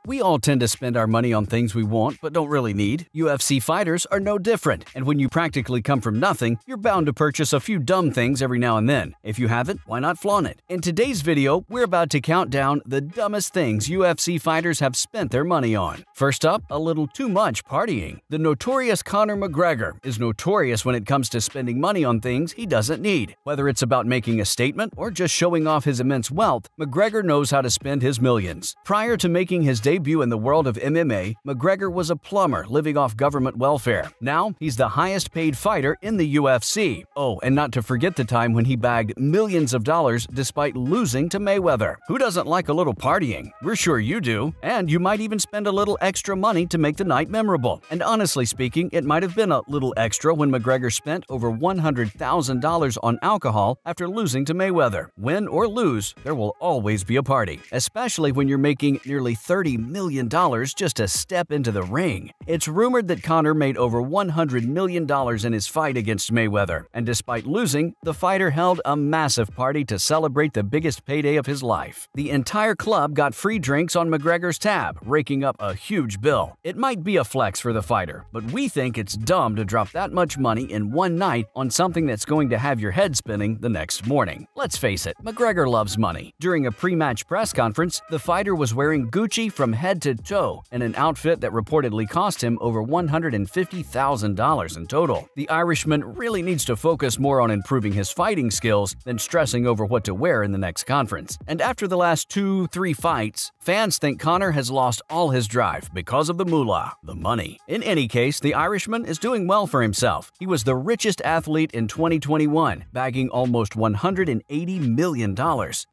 We all tend to spend our money on things we want but don't really need. UFC fighters are no different, and when you practically come from nothing, you're bound to purchase a few dumb things every now and then. If you haven't, why not flaunt it? In today's video, we're about to count down the dumbest things UFC fighters have spent their money on. First up, a little too much partying. The notorious Conor McGregor is notorious when it comes to spending money on things he doesn't need. Whether it's about making a statement or just showing off his immense wealth, McGregor knows how to spend his millions. Prior to making his debut in the world of MMA, McGregor was a plumber living off government welfare. Now, he's the highest paid fighter in the UFC. Oh, and not to forget the time when he bagged millions of dollars despite losing to Mayweather. Who doesn't like a little partying? We're sure you do. And you might even spend a little extra money to make the night memorable. And honestly speaking, it might have been a little extra when McGregor spent over $100,000 on alcohol after losing to Mayweather. Win or lose, there will always be a party, especially when you're making nearly $30 million just to step into the ring. It's rumored that Conor made over $100 million in his fight against Mayweather, and despite losing, the fighter held a massive party to celebrate the biggest payday of his life. The entire club got free drinks on McGregor's tab, raking up a huge bill. It might be a flex for the fighter, but we think it's dumb to drop that much money in one night on something that's going to have your head spinning the next morning. Let's face it, McGregor loves money. During a pre-match press conference, the fighter was wearing Gucci from head to toe in an outfit that reportedly cost him over $150,000 in total. The Irishman really needs to focus more on improving his fighting skills than stressing over what to wear in the next conference. And after the last 2-3 fights, fans think Conor has lost all his drive because of the moolah, the money. In any case, the Irishman is doing well for himself. He was the richest athlete in 2021, bagging almost $180 million,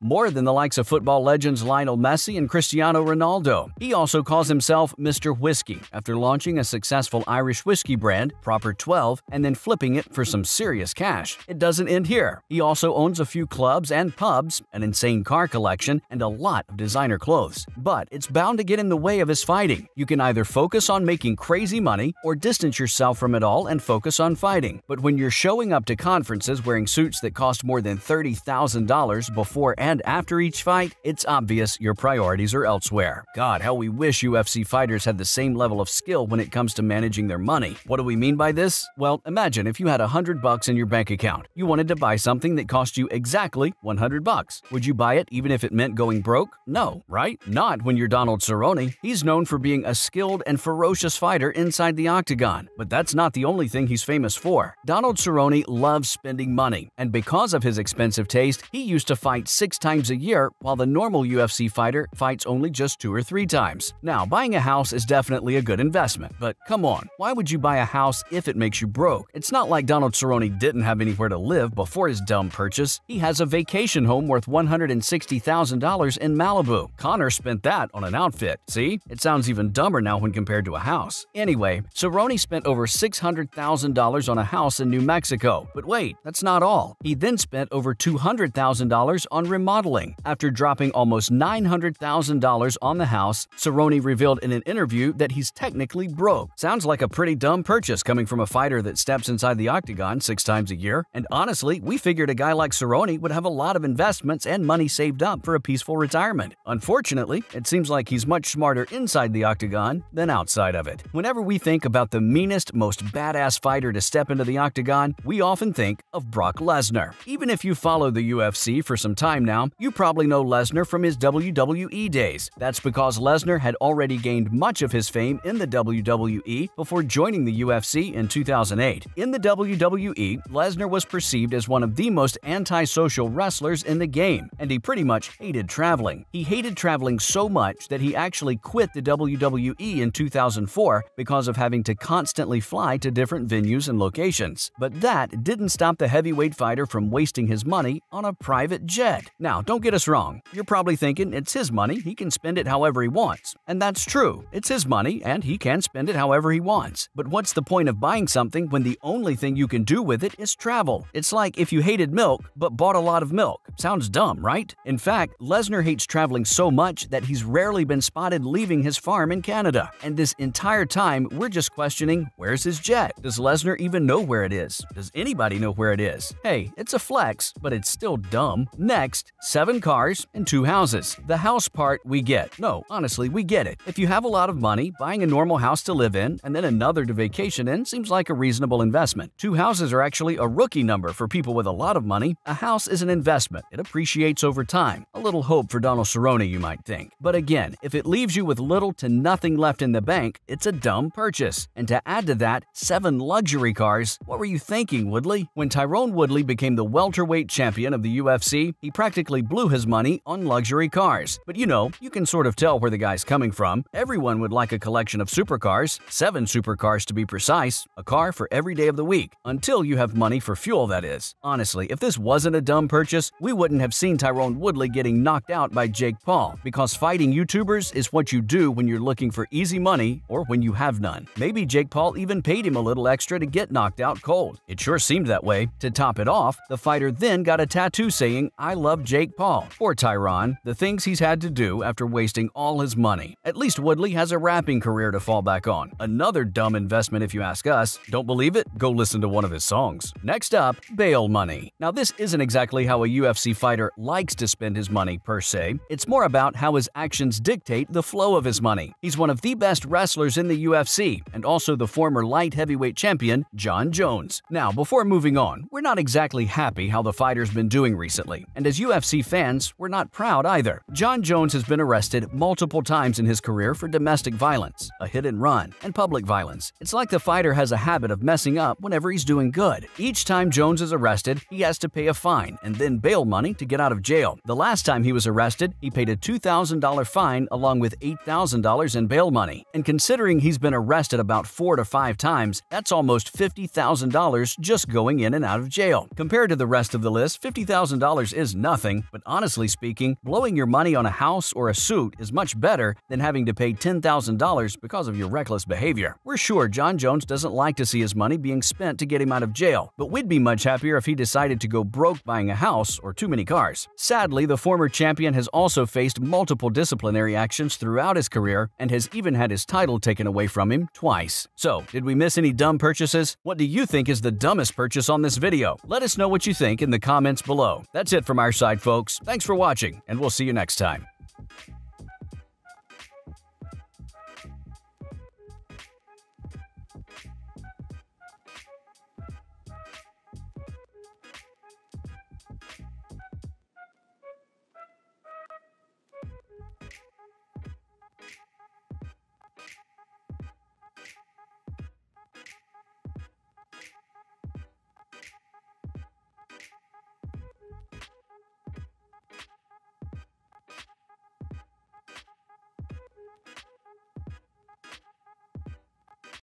more than the likes of football legends Lionel Messi and Cristiano Ronaldo. He also calls himself Mr. Whiskey after launching a successful Irish whiskey brand, Proper 12, and then flipping it for some serious cash. It doesn't end here. He also owns a few clubs and pubs, an insane car collection, and a lot of designer clothes. But it's bound to get in the way of his fighting. You can either focus on making crazy money or distance yourself from it all and focus on fighting. But when you're showing up to conferences wearing suits that cost more than $30,000 before and after each fight, it's obvious your priorities are elsewhere. God, how we wish UFC fighters had the same level of skill when it comes to managing their money. What do we mean by this? Well, imagine if you had $100 in your bank account. You wanted to buy something that cost you exactly $100. Would you buy it even if it meant going broke? No, right? Not when you're Donald Cerrone. He's known for being a skilled and ferocious fighter inside the octagon. But that's not the only thing he's famous for. Donald Cerrone loves spending money, and because of his expensive taste, he used to fight 6 times a year, while the normal UFC fighter fights only just 2 or 3 times. Now, buying a house is definitely a good investment, but come on, why would you buy a house if it makes you broke? It's not like Donald Cerrone didn't have anywhere to live before his dumb purchase. He has a vacation home worth $160,000 in Malibu. Conor spent that on an outfit. See? It sounds even dumber now when compared to a house. Anyway, Cerrone spent over $600,000 on a house in New Mexico. But wait, that's not all. He then spent over $200,000 on remodeling. After dropping almost $900,000 on the house, Cerrone revealed in an interview that he's technically broke. Sounds like a pretty dumb purchase coming from a fighter that steps inside the octagon 6 times a year. And honestly, we figured a guy like Cerrone would have a lot of investments and money saved up for a peaceful retirement. Unfortunately, it seems like he's much smarter inside the octagon than outside of it. Whenever we think about the meanest, most badass fighter to step into the octagon, we often think of Brock Lesnar. Even if you follow the UFC for some time now, you probably know Lesnar from his WWE days. That's because Lesnar had already gained much of his fame in the WWE before joining the UFC in 2008. In the WWE, Lesnar was perceived as one of the most antisocial wrestlers in the game, and he pretty much hated traveling. He hated traveling so much that he actually quit the WWE in 2004 because of having to constantly fly to different venues and locations. But that didn't stop the heavyweight fighter from wasting his money on a private jet. Now, don't get us wrong. You're probably thinking it's his money, he can spend it however he wants. And that's true. It's his money, and he can spend it however he wants. But what's the point of buying something when the only thing you can do with it is travel? It's like if you hated milk, but bought a lot of milk. Sounds dumb, right? In fact, Lesnar hates traveling so much that he's rarely been spotted leaving his farm in Canada. And this entire time, we're just questioning, where's his jet? Does Lesnar even know where it is? Does anybody know where it is? Hey, it's a flex, but it's still dumb. Next, 7 cars and 2 houses. The house part we get. No, honestly. honestly, we get it. If you have a lot of money, buying a normal house to live in and then another to vacation in seems like a reasonable investment. 2 houses are actually a rookie number for people with a lot of money. A house is an investment. It appreciates over time. A little hope for Donald Cerrone, you might think. But again, if it leaves you with little to nothing left in the bank, it's a dumb purchase. And to add to that, 7 luxury cars. What were you thinking, Woodley? When Tyrone Woodley became the welterweight champion of the UFC, he practically blew his money on luxury cars. But you know, you can sort of tell where the guy's coming from. Everyone would like a collection of supercars, 7 supercars to be precise, a car for every day of the week, until you have money for fuel, that is. Honestly, if this wasn't a dumb purchase, we wouldn't have seen Tyrone Woodley getting knocked out by Jake Paul, because fighting YouTubers is what you do when you're looking for easy money or when you have none. Maybe Jake Paul even paid him a little extra to get knocked out cold. It sure seemed that way. To top it off, the fighter then got a tattoo saying, "I love Jake Paul." Poor Tyron, the things he's had to do after wasting all his money. At least Woodley has a rapping career to fall back on. Another dumb investment if you ask us. Don't believe it? Go listen to one of his songs. Next up, bail money. Now this isn't exactly how a UFC fighter likes to spend his money per se. It's more about how his actions dictate the flow of his money. He's one of the best wrestlers in the UFC and also the former light heavyweight champion, Jon Jones. Now, before moving on, we're not exactly happy how the fighter's been doing recently. And as UFC fans, we're not proud either. Jon Jones has been arrested multiple times in his career for domestic violence, a hit and run, and public violence. It's like the fighter has a habit of messing up whenever he's doing good. Each time Jones is arrested, he has to pay a fine and then bail money to get out of jail. The last time he was arrested, he paid a $2,000 fine along with $8,000 in bail money. And considering he's been arrested about 4 to 5 times, that's almost $50,000 just going in and out of jail. Compared to the rest of the list, $50,000 is nothing, but honestly speaking, blowing your money on a house or a suit is much better than having to pay $10,000 because of your reckless behavior. We're sure Jon Jones doesn't like to see his money being spent to get him out of jail, but we'd be much happier if he decided to go broke buying a house or too many cars. Sadly, the former champion has also faced multiple disciplinary actions throughout his career and has even had his title taken away from him twice. So, did we miss any dumb purchases? What do you think is the dumbest purchase on this video? Let us know what you think in the comments below. That's it from our side, folks. Thanks for watching, and we'll see you next time.